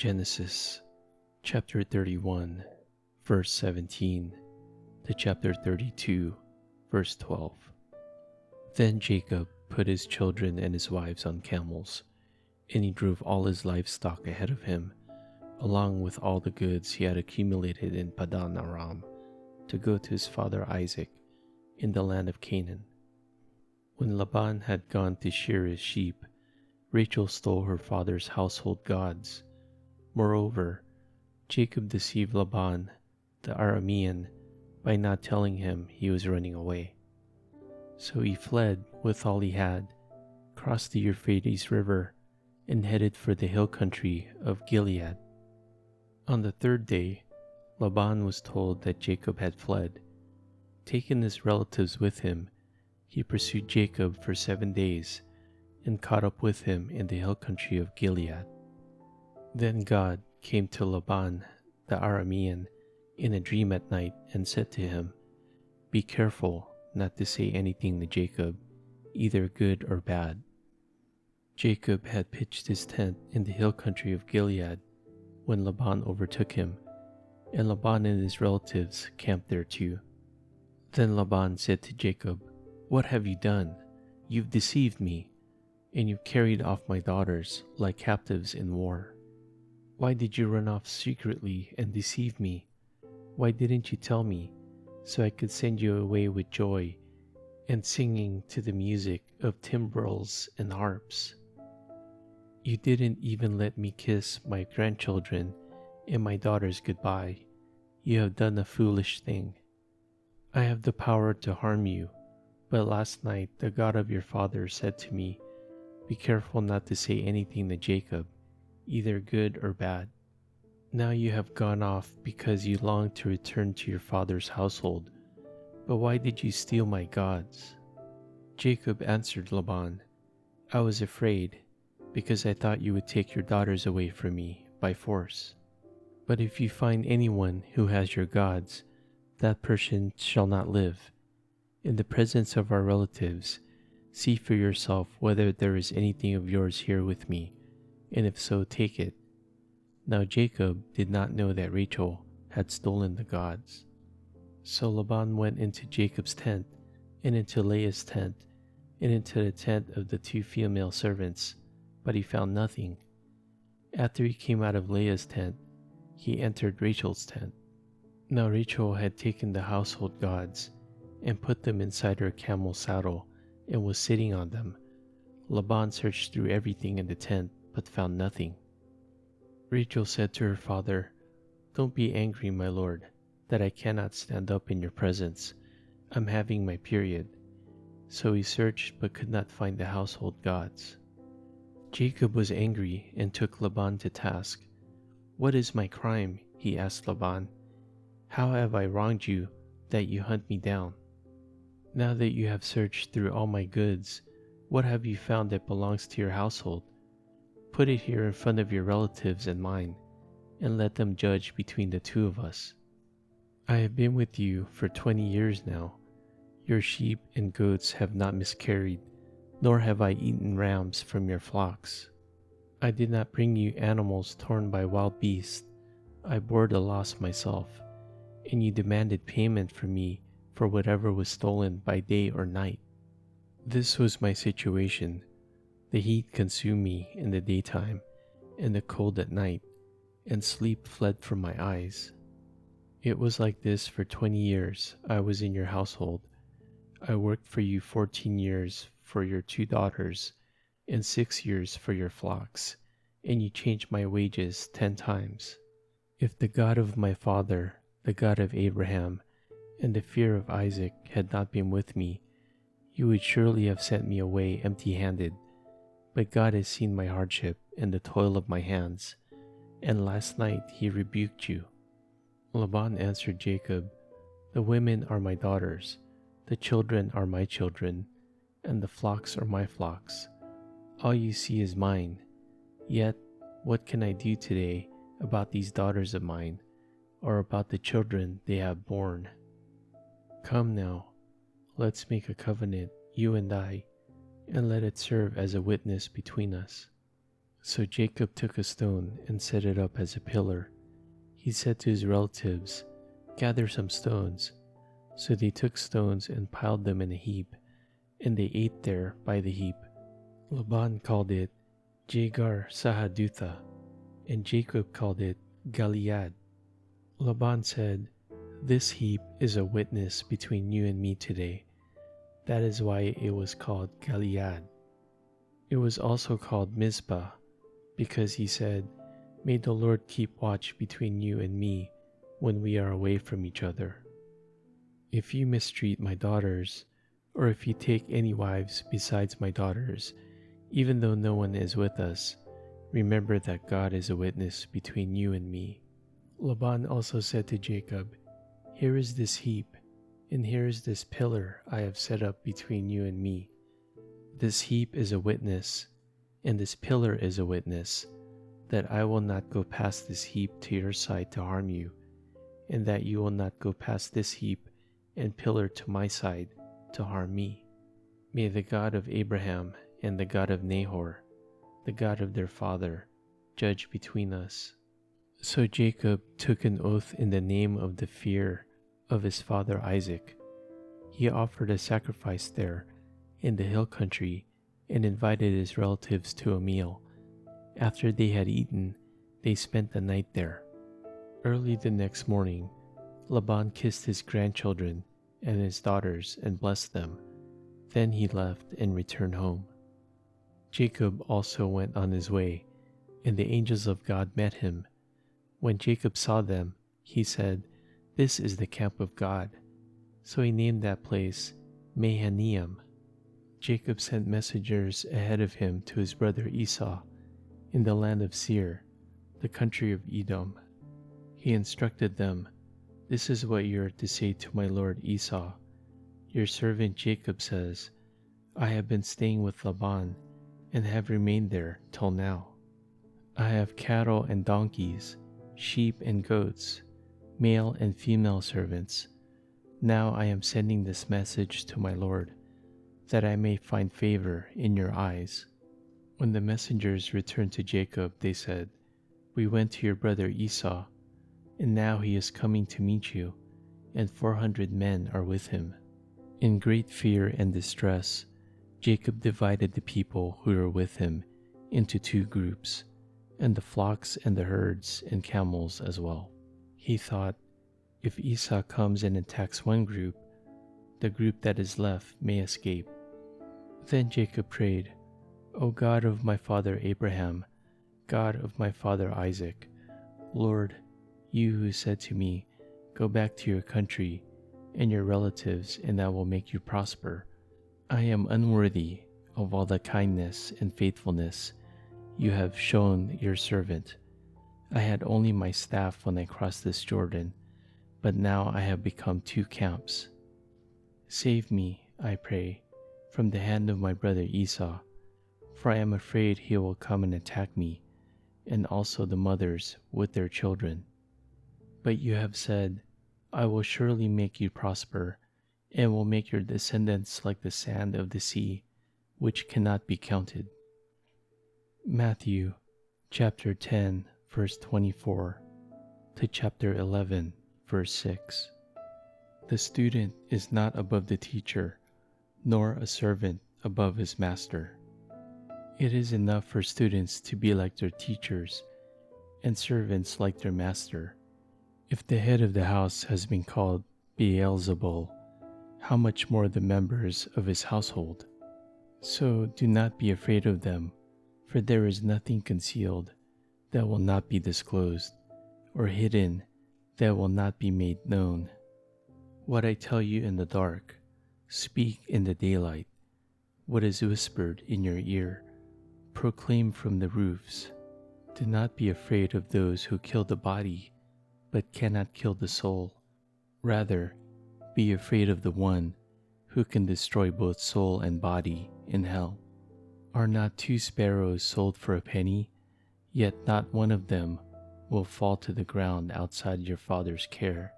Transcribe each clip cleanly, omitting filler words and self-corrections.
Genesis chapter 31, verse 17 to chapter 32, verse 12. Then Jacob put his children and his wives on camels, and he drove all his livestock ahead of him, along with all the goods he had accumulated in Padan Aram, to go to his father Isaac in the land of Canaan. When Laban had gone to shear his sheep, Rachel stole her father's household gods. Moreover, Jacob deceived Laban the Aramean by not telling him he was running away. So he fled with all he had, crossed the Euphrates River, and headed for the hill country of Gilead. On the third day, Laban was told that Jacob had fled. Taking his relatives with him, he pursued Jacob for 7 days and caught up with him in the hill country of Gilead. Then God came to Laban the Aramean in a dream at night and said to him, "Be careful not to say anything to Jacob, either good or bad." Jacob had pitched his tent in the hill country of Gilead when Laban overtook him, and Laban and his relatives camped there too. Then Laban said to Jacob, "What have you done? You've deceived me, and you've carried off my daughters like captives in war. Why did you run off secretly and deceive me? Why didn't you tell me, so I could send you away with joy and singing to the music of timbrels and harps? You didn't even let me kiss my grandchildren and my daughters goodbye. You have done a foolish thing. I have the power to harm you, but last night the God of your father said to me, 'Be careful not to say anything to Jacob, either good or bad.' Now you have gone off because you long to return to your father's household. But why did you steal my gods?" Jacob answered Laban, "I was afraid, because I thought you would take your daughters away from me by force. But if you find anyone who has your gods, that person shall not live. In the presence of our relatives, see for yourself whether there is anything of yours here with me, and if so, take it." Now Jacob did not know that Rachel had stolen the gods. So Laban went into Jacob's tent, and into Leah's tent, and into the tent of the 2 female servants, but he found nothing. After he came out of Leah's tent, he entered Rachel's tent. Now Rachel had taken the household gods and put them inside her camel saddle and was sitting on them. Laban searched through everything in the tent but found nothing. Rachel said to her father, "Don't be angry, my lord, that I cannot stand up in your presence. I'm having my period." So he searched but could not find the household gods. Jacob was angry and took Laban to task. "What is my crime?" he asked Laban. "How have I wronged you that you hunt me down? Now that you have searched through all my goods, what have you found that belongs to your household? Put it here in front of your relatives and mine, and let them judge between the 2 of us. I have been with you for 20 years now. Your sheep and goats have not miscarried, nor have I eaten rams from your flocks. I did not bring you animals torn by wild beasts. I bore the loss myself, and you demanded payment from me for whatever was stolen by day or night. This was my situation. The heat consumed me in the daytime, and the cold at night, and sleep fled from my eyes. It was like this for 20 years I was in your household. I worked for you 14 years for your 2 daughters, and 6 years for your flocks, and you changed my wages 10 times. If the God of my father, the God of Abraham, and the fear of Isaac had not been with me, you would surely have sent me away empty-handed. But God has seen my hardship and the toil of my hands, and last night he rebuked you." Laban answered Jacob, "The women are my daughters, the children are my children, and the flocks are my flocks. All you see is mine. Yet, what can I do today about these daughters of mine, or about the children they have borne? Come now, let's make a covenant, you and I, and let it serve as a witness between us." So Jacob took a stone and set it up as a pillar. He said to his relatives, "Gather some stones." So they took stones and piled them in a heap, and they ate there by the heap. Laban called it Jagar Sahadutha, and Jacob called it Gilead. Laban said, "This heap is a witness between you and me today." That is why it was called Gilead. It was also called Mizpah, because he said, "May the Lord keep watch between you and me when we are away from each other. If you mistreat my daughters, or if you take any wives besides my daughters, even though no one is with us, remember that God is a witness between you and me." Laban also said to Jacob, "Here is this heap, and here is this pillar I have set up between you and me. This heap is a witness, and this pillar is a witness, that I will not go past this heap to your side to harm you, and that you will not go past this heap and pillar to my side to harm me. May the God of Abraham and the God of Nahor, the God of their father, judge between us." So Jacob took an oath in the name of the fear of his father Isaac. He offered a sacrifice there in the hill country and invited his relatives to a meal. After they had eaten, they spent the night there. Early the next morning, Laban kissed his grandchildren and his daughters and blessed them. Then he left and returned home. Jacob also went on his way, and the angels of God met him. When Jacob saw them, he said, "This is the camp of God." So he named that place Mahanaim. Jacob sent messengers ahead of him to his brother Esau in the land of Seir, the country of Edom. He instructed them, "This is what you are to say to my lord Esau. Your servant Jacob says, I have been staying with Laban and have remained there till now. I have cattle and donkeys, sheep and goats, male and female servants. Now I am sending this message to my lord, that I may find favor in your eyes." When the messengers returned to Jacob, they said, "We went to your brother Esau, and now he is coming to meet you, and 400 men are with him." In great fear and distress, Jacob divided the people who were with him into 2 groups, and the flocks and the herds and camels as well. He thought, if Esau comes and attacks one group, the group that is left may escape. Then Jacob prayed, "O God of my father Abraham, God of my father Isaac, Lord, you who said to me, 'Go back to your country and your relatives, and I will make you prosper,' I am unworthy of all the kindness and faithfulness you have shown your servant. I had only my staff when I crossed this Jordan, but now I have become 2 camps. Save me, I pray, from the hand of my brother Esau, for I am afraid he will come and attack me, and also the mothers with their children. But you have said, I will surely make you prosper, and will make your descendants like the sand of the sea, which cannot be counted." Matthew chapter 10, verse 24 to chapter 11, verse 6. The student is not above the teacher, nor a servant above his master. It is enough for students to be like their teachers, and servants like their master. If the head of the house has been called Beelzebul, how much more the members of his household? So do not be afraid of them, for there is nothing concealed that will not be disclosed, or hidden that will not be made known. What I tell you in the dark, speak in the daylight. What is whispered in your ear, proclaim from the roofs. Do not be afraid of those who kill the body, but cannot kill the soul. Rather, be afraid of the one who can destroy both soul and body in hell. Are not 2 sparrows sold for a penny? Yet not one of them will fall to the ground outside your Father's care.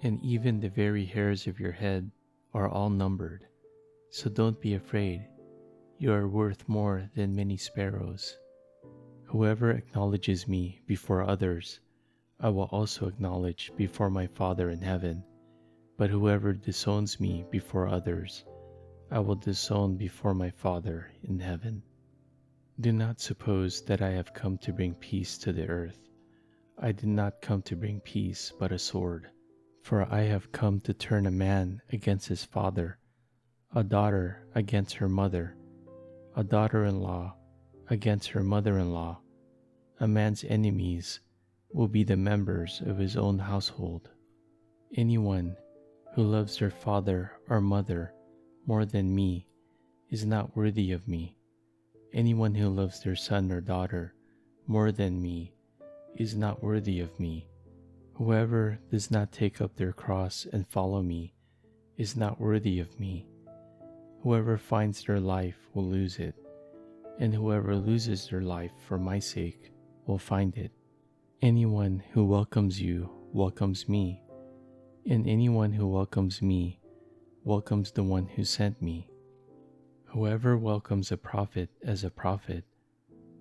And even the very hairs of your head are all numbered. So don't be afraid. You are worth more than many sparrows. Whoever acknowledges me before others, I will also acknowledge before my Father in heaven. But whoever disowns me before others, I will disown before my Father in heaven. Do not suppose that I have come to bring peace to the earth. I did not come to bring peace, but a sword. For I have come to turn a man against his father, a daughter against her mother, a daughter-in-law against her mother-in-law. A man's enemies will be the members of his own household. Anyone who loves their father or mother more than me is not worthy of me. Anyone who loves their son or daughter more than me is not worthy of me. Whoever does not take up their cross and follow me is not worthy of me. Whoever finds their life will lose it, and whoever loses their life for my sake will find it. Anyone who welcomes you welcomes me, and anyone who welcomes me welcomes the one who sent me. Whoever welcomes a prophet as a prophet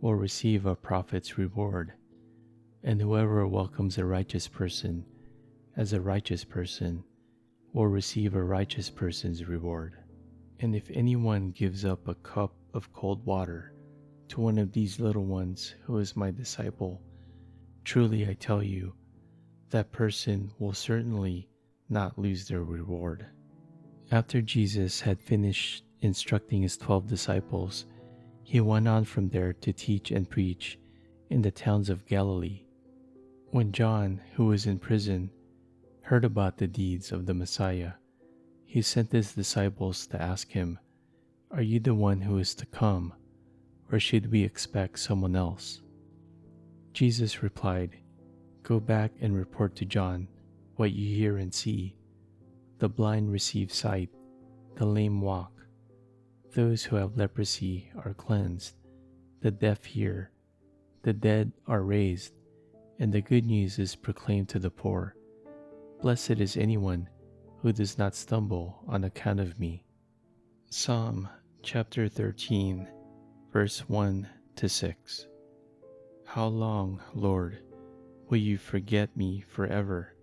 will receive a prophet's reward, and whoever welcomes a righteous person as a righteous person will receive a righteous person's reward. And if anyone gives up a cup of cold water to one of these little ones who is my disciple, truly I tell you, that person will certainly not lose their reward. After Jesus had finished instructing his 12 disciples, he went on from there to teach and preach in the towns of Galilee. When John, who was in prison, heard about the deeds of the Messiah, he sent his disciples to ask him, "Are you the one who is to come, or should we expect someone else?" Jesus replied, "Go back and report to John what you hear and see. The blind receive sight, the lame walk, those who have leprosy are cleansed, the deaf hear, the dead are raised, and the good news is proclaimed to the poor. Blessed is anyone who does not stumble on account of me." Psalm chapter 13, verse 1 to 6. How long, Lord, will you forget me forever?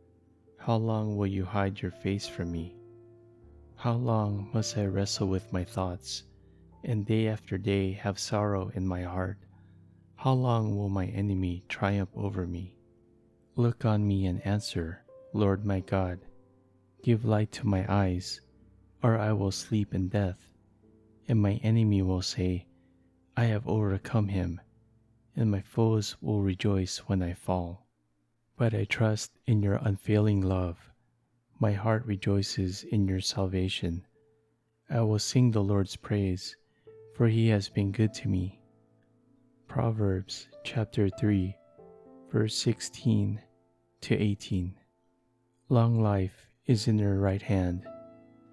How long will you hide your face from me? How long must I wrestle with my thoughts, and day after day have sorrow in my heart? How long will my enemy triumph over me? Look on me and answer, Lord my God. Give light to my eyes, or I will sleep in death. And my enemy will say, I have overcome him, and my foes will rejoice when I fall. But I trust in your unfailing love. My heart rejoices in your salvation. I will sing the Lord's praise, for he has been good to me. Proverbs chapter 3, verse 16 to 18. Long life is in her right hand.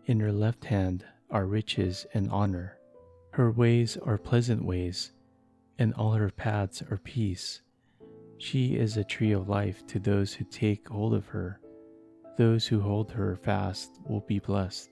In her left hand are riches and honor. Her ways are pleasant ways, and all her paths are peace. She is a tree of life to those who take hold of her. Those who hold her fast will be blessed.